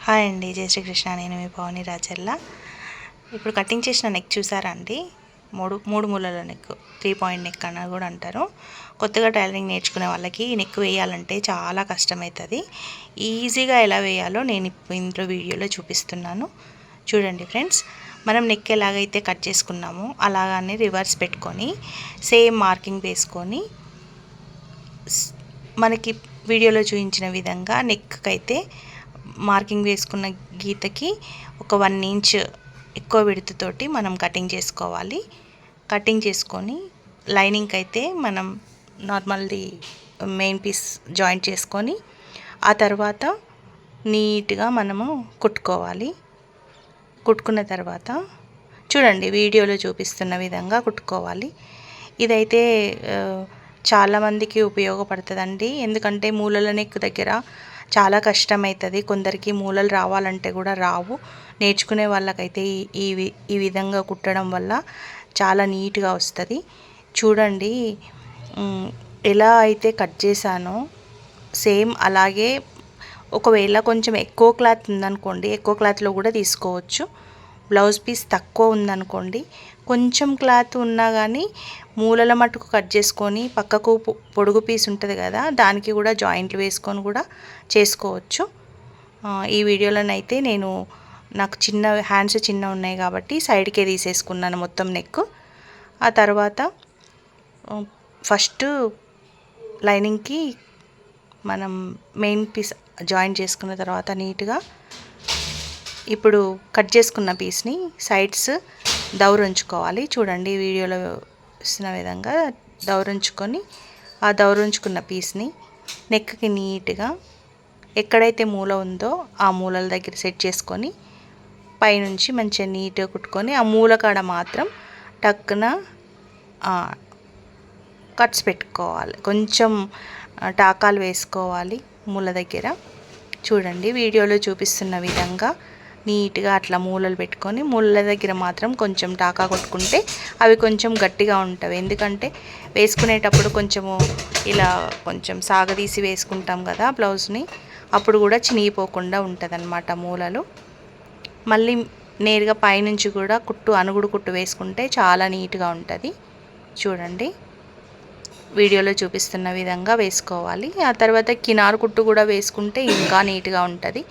Hi అండి, జై శ్రీకృష్ణ. నేను మీ పవని రాజల్ల. ఇప్పుడు కటింగ్ చేసిన నెక్ చూసారా అండి? మూడు మూలల నెక్, 3 పాయింట్ నెక్ అన్న కూడా అంటారు. కొత్తగా టైలరింగ్ నేర్చుకునే వాళ్ళకి ఈ నెక్ వేయాలంటే చాలా కష్టమవుతుంది. ఈజీగా ఎలా వేయాలో నేను ఇంట్లో వీడియోలో చూపిస్తున్నాను, చూడండి ఫ్రెండ్స్. మనం నెక్ ఎలాగైతే కట్ చేసుకున్నామో అలాగానే రివర్స్ పెట్టుకొని సేమ్ మార్కింగ్ వేసుకొని మనకి వీడియోలో చూపించిన విధంగా నెక్కి అయితే మార్కింగ్ వేసుకున్న గీతకి ఒక 1 ఇంచ్ ఎక్కువ విడతతోటి మనం కటింగ్ చేసుకోవాలి. కటింగ్ చేసుకొని లైనింగ్కి అయితే మనం నార్మల్ది మెయిన్ పీస్ జాయింట్ చేసుకొని ఆ తర్వాత నీట్గా మనము కుట్టుకోవాలి. కుట్టుకున్న తర్వాత చూడండి వీడియోలో చూపిస్తున్న విధంగా కుట్టుకోవాలి. ఇదైతే చాలామందికి ఉపయోగపడుతుందండి. ఎందుకంటే మూలల నెక్ దగ్గర చాలా కష్టమవుతుంది. కొందరికి మూలలు రావాలంటే కూడా రావు. నేర్చుకునే వాళ్ళకైతే ఈ విధంగా కుట్టడం వల్ల చాలా నీట్గా వస్తుంది. చూడండి ఎలా అయితే కట్ చేశానో సేమ్ అలాగే. ఒకవేళ కొంచెం ఎక్కువ క్లాత్ ఉందనుకోండి, ఎక్కువ క్లాత్లో కూడా తీసుకోవచ్చు. బ్లౌజ్ పీస్ తక్కువ ఉందనుకోండి, కొంచెం క్లాత్ ఉన్నా కానీ మూలల మట్టుకు కట్ చేసుకొని పక్కకు పొడుగు పీస్ ఉంటుంది కదా, దానికి కూడా జాయింట్లు వేసుకొని కూడా చేసుకోవచ్చు. ఈ వీడియోలోనైతే నాకు హ్యాండ్స్ చిన్న ఉన్నాయి కాబట్టి సైడ్కే తీసేసుకున్నాను మొత్తం నెక్. ఆ తర్వాత ఫస్ట్ లైనింగ్కి మనం మెయిన్ పీస్ జాయిన్ చేసుకున్న తర్వాత నీట్గా ఇప్పుడు కట్ చేసుకున్న పీస్ని సైడ్స్ దౌరుంచుకోవాలి. చూడండి వీడియోలో ఇస్తున్న విధంగా దౌరుంచుకొని ఆ దౌరుంచుకున్న పీస్ని నెక్కి నీట్గా ఎక్కడైతే మూల ఉందో ఆ మూలల దగ్గర సెట్ చేసుకొని పైనుంచి మంచిగా నీట్గా కుట్టుకొని ఆ మూల కాడ మాత్రం టక్కున కట్స్ పెట్టుకోవాలి. కొంచెం టాకాలు వేసుకోవాలి మూల దగ్గర. చూడండి వీడియోలో చూపిస్తున్న విధంగా నీట్గా అట్లా మూలలు పెట్టుకొని మూలల దగ్గర మాత్రం కొంచెం టాకా కొట్టుకుంటే అవి కొంచెం గట్టిగా ఉంటాయి. ఎందుకంటే వేసుకునేటప్పుడు కొంచెము ఇలా కొంచెం సాగదీసి వేసుకుంటాం కదా బ్లౌజ్ని, అప్పుడు కూడా చినిగిపోకుండా ఉంటుందన్నమాట మూలలు. మళ్ళీ నేరుగా పైనుంచి కూడా అనుగుడు కుట్టు వేసుకుంటే చాలా నీట్గా ఉంటుంది. చూడండి వీడియోలో చూపిస్తున్న విధంగా వేసుకోవాలి. ఆ తర్వాత కినారు కుట్టు కూడా వేసుకుంటే ఇంకా నీట్గా ఉంటుంది.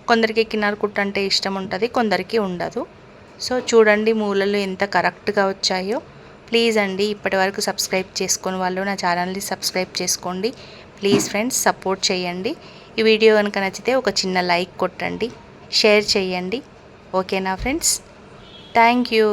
కొందరికి కినారు కుట్టు అంటే ఇష్టం ఉంటుంది, కొందరికి ఉండదు. సో చూడండి మూలలు ఎంత కరెక్ట్గా వచ్చాయో. ప్లీజ్ అండి, ఇప్పటి వరకు సబ్స్క్రైబ్ చేసుకుని వాళ్ళు నా ఛానల్ని సబ్స్క్రైబ్ చేసుకోండి ప్లీజ్ ఫ్రెండ్స్, సపోర్ట్ చేయండి. ఈ వీడియో కనుక నచ్చితే ఒక చిన్న లైక్ కొట్టండి, షేర్ చేయండి. ఓకేనా ఫ్రెండ్స్? Thank you.